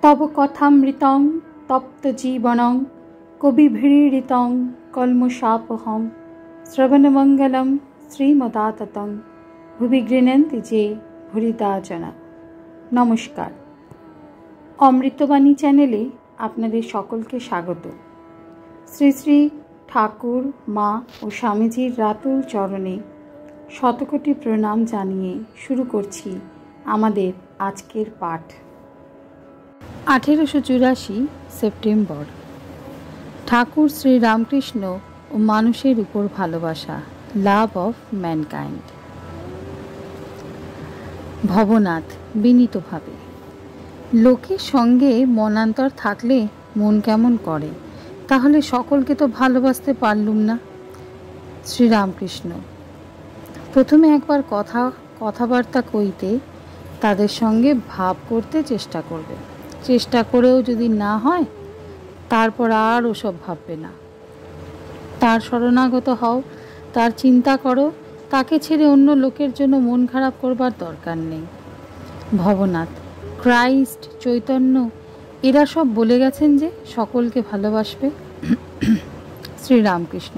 तव कथामृतं तप्तजीवनं कविभिरीडितं कल्मषापहं श्रवणमंगलं श्रीमदाततं भुवि गृह्णन्ति जे भूरिदा जना। नमस्कार, अमृतबाणी चैनेले आपनादेर सकलके स्वागत। श्री श्री ठाकुर मा और स्वामीजीर रातुल चरणे शतकोटी प्रणाम जानिए शुरू करछि आमादेर आजकेर पाठ। 1884 सेप्टेम्बर। ठाकुर श्री रामकृष्ण और मानुषेर उपर भालोबासा, लाभ अफ मैनकाइंड। भवनाथ विनीतभावे, लोकेर संगे मनान्तर थाकले मन केमन करे, ताहले सकलके तो भालोबासते पारलुम ना। श्री रामकृष्ण, प्रथमे एकबार कथाबार्ता कइते तादेर संगे भाव करते चेष्टा करबे, चेष्टा करेও যদি না হয় তারপর আর ওসব ভাববে না। তার শরণাগত হও, তার চিন্তা করো, তাকে ছেড়ে অন্য লোকের জন্য মন খারাপ করবার দরকার নেই। ভবনাথ, ক্রাইস্ট, চৈতন্য এরা সব বলে গেছেন যে সকলকে ভালোবাসবে। শ্রী রামকৃষ্ণ,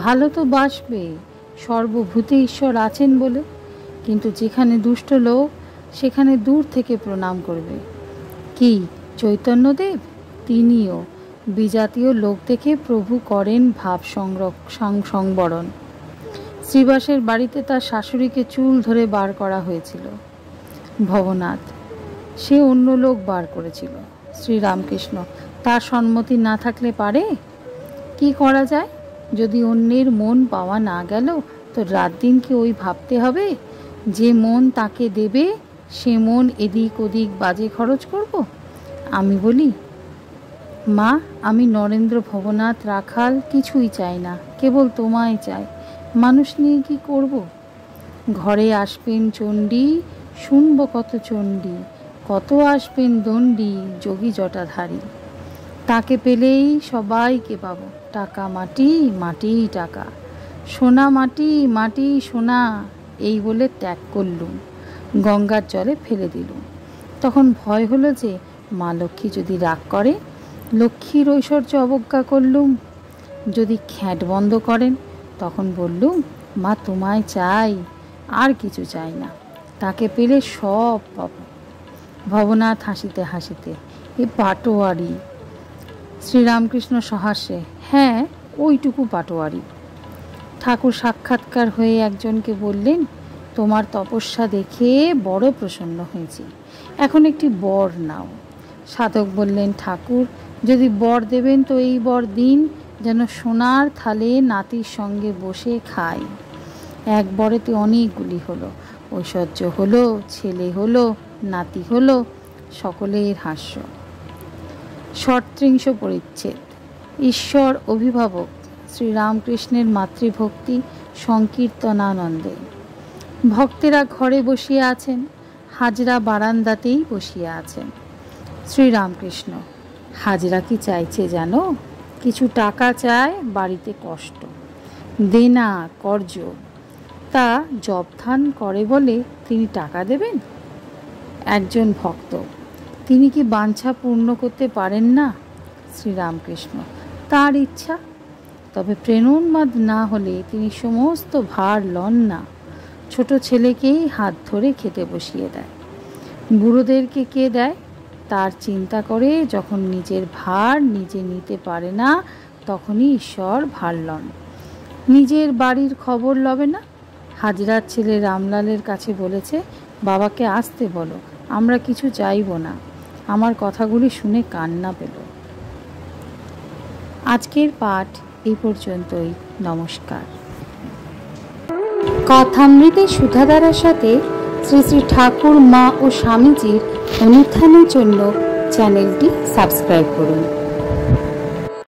ভালো তো বাসবে, সর্বভূতে ঈশ্বর আছেন বলে, কিন্তু যেখানে দুষ্ট লোক সেখানে দূর থেকে প্রণাম করবে। কি চৈতন্যদেব? তিনিও বিজাতীয় লোক দেখে প্রভু করেন ভাব সংবরণ। শ্রীবাসের বাড়িতে তার শাশুড়িকে চুল ধরে বার করা হয়েছিল। ভবনাথ, সে অন্য লোক বার করেছিল। শ্রী রামকৃষ্ণ, তার সম্মতি না থাকলে পারে? কি করা যায়? যদি অন্যের মন পাওয়া না গেল তো রাত দিন কি ওই ভাবতে হবে যে মন তাকে দেবে সে মন এদিক ওদিক বাজে খরচ করব? আমি বলি, মা, আমি নরেন্দ্র, ভবনাথ, রাখাল কিছুই চাই না, কেবল তোমায় চাই। মানুষ নিয়ে কি করব? ঘরে আসবেন চণ্ডী, শুনব কত চণ্ডী, কত আসবেন দণ্ডী, যোগী জটাধারী। তাকে পেলেই সবাইকে পাবো। টাকা মাটি, মাটি টাকা, সোনা মাটি, মাটি সোনা, এই বলে ত্যাগ করলুম, গঙ্গার জলে ফেলে দিলুম। তখন ভয় হলো যে মা লক্ষ্মী যদি রাগ করে, লক্ষ্মীর ঐশ্বর্য অবজ্ঞা করলুম। যদি খ্যাট বন্ধ করেন তখন বললুম, মা তোমায় চাই, আর কিছু চাই না, তাকে পেলে সব পাব। ভবনাথ হাসিতে হাসিতে, এ পাটোয়ারি। শ্রীরামকৃষ্ণ সহাস্যে, হ্যাঁ, ওইটুকু পাটোয়ারি। ঠাকুর সাক্ষাৎকার হয়ে একজনকে বললেন, তোমার তপস্যা দেখে বড় প্রসন্ন হয়েছি, এখন একটি বর নাও। সাধক বললেন, ঠাকুর যদি বর দেবেন তো এই বর দিন যেন সোনার থালে নাতির সঙ্গে বসে খাই। এক বরেতে অনেকগুলি হলো, ঐশ্বর্য হলো, ছেলে হলো, নাতি হলো, সকলের হাস্য। 37 পরিচ্ছেদ। ঈশ্বর অভিভাবক শ্রীরামকৃষ্ণের মাতৃভক্তি সংকীর্তনানন্দে। ভক্তেরা ঘরে বসিয়া আছেন, হাজরা বারান্দাতেই বসিয়া আছেন। শ্রীরামকৃষ্ণ, হাজরা কি চাইছে জানো? কিছু টাকা চায়, বাড়িতে কষ্ট, দেনা কর্জ, তা জবধান করে বলে তিনি টাকা দেবেন। একজন ভক্ত, তিনি কি বাঞ্ছা পূর্ণ করতে পারেন না? শ্রীরামকৃষ্ণ, তার ইচ্ছা, তবে প্রেরণান্মাদ না হলে তিনি সমস্ত ভার লন না। ছোট ছেলেকেই হাত ধরে খেতে বসিয়ে দেয়। বুড়োদেরকে কে দেয়? তার চিন্তা করে যখন নিজের ভার নিজে নিতে পারে না তখনই ঈশ্বর ভার লন। নিজের বাড়ির খবর লবে না। হাজরার ছেলে রামলালের কাছে বলেছে, বাবাকে আসতে বলো, আমরা কিছু চাইব না। আমার কথাগুলি শুনে কান্না পেল। আজকের পাঠ এই পর্যন্তই। নমস্কার। কথামৃতে সুধাধারার সাথে শ্রী শ্রী ঠাকুর মা ও স্বামীজির অনুধ্যানের জন্য চ্যানেলটি সাবস্ক্রাইব করুন।